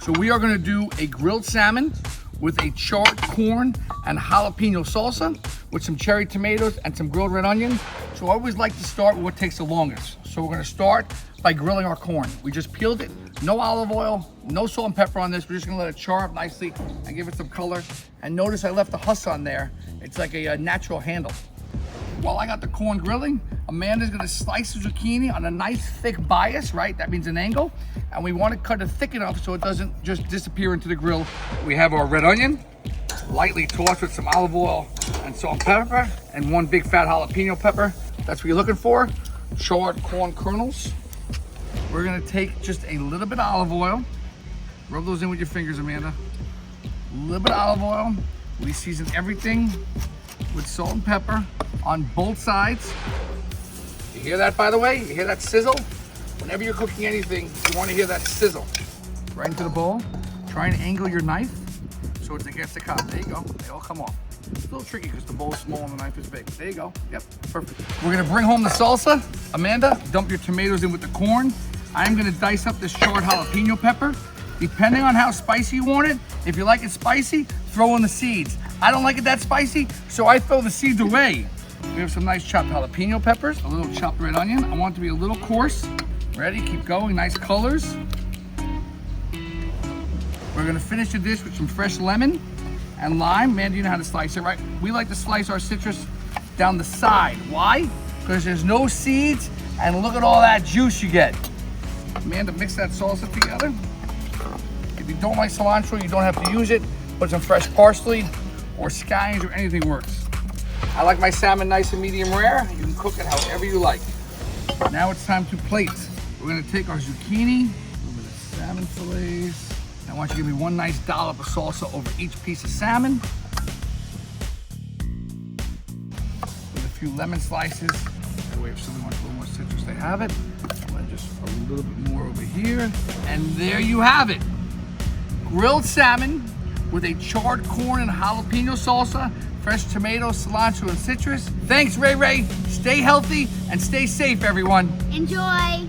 So we are gonna do a grilled salmon with a charred corn and jalapeno salsa with some cherry tomatoes and some grilled red onion. So I always like to start with what takes the longest. So we're gonna start by grilling our corn. We just peeled it, no olive oil, no salt and pepper on this. We're just gonna let it char up nicely and give it some color. And notice I left the husk on there. It's like a natural handle. While I got the corn grilling, Amanda's gonna slice the zucchini on a nice thick bias, right? That means an angle. And we wanna cut it thick enough so it doesn't just disappear into the grill. We have our red onion, lightly tossed with some olive oil and salt and pepper, and one big fat jalapeno pepper. That's what you're looking for. Charred corn kernels. We're gonna take just a little bit of olive oil. Rub those in with your fingers, Amanda. A little bit of olive oil. We season everything with salt and pepper on both sides. You hear that, by the way? You hear that sizzle? Whenever you're cooking anything, you want to hear that sizzle. Right into the bowl. Try and angle your knife so it's against the top. There you go. They all come off. It's a little tricky because the bowl is small and the knife is big. There you go. Yep, perfect. We're gonna bring home the salsa. Amanda, dump your tomatoes in with the corn. I'm gonna dice up this charred jalapeno pepper. Depending on how spicy you want it, if you like it spicy, throw in the seeds. I don't like it that spicy, so I throw the seeds away. We have some nice chopped jalapeno peppers, a little chopped red onion. I want it to be a little coarse. Ready, keep going, nice colors. We're gonna finish the dish with some fresh lemon and lime. Man, do you know how to slice it, right? We like to slice our citrus down the side. Why? Because there's no seeds, and look at all that juice you get. Amanda, mix that salsa together. If you don't like cilantro, you don't have to use it. Put some fresh parsley or scallions or anything works. I like my salmon nice and medium rare. You can cook it however you like. Now it's time to plate. We're gonna take our zucchini, a little bit of salmon fillets. I want you to give me one nice dollop of salsa over each piece of salmon. With a few lemon slices. That way if someone wants a little more citrus, they have it. And just a little bit more over here. And there you have it. Grilled salmon with a charred corn and jalapeno salsa, fresh tomatoes, cilantro, and citrus. Thanks, Ray Ray. Stay healthy and stay safe, everyone. Enjoy.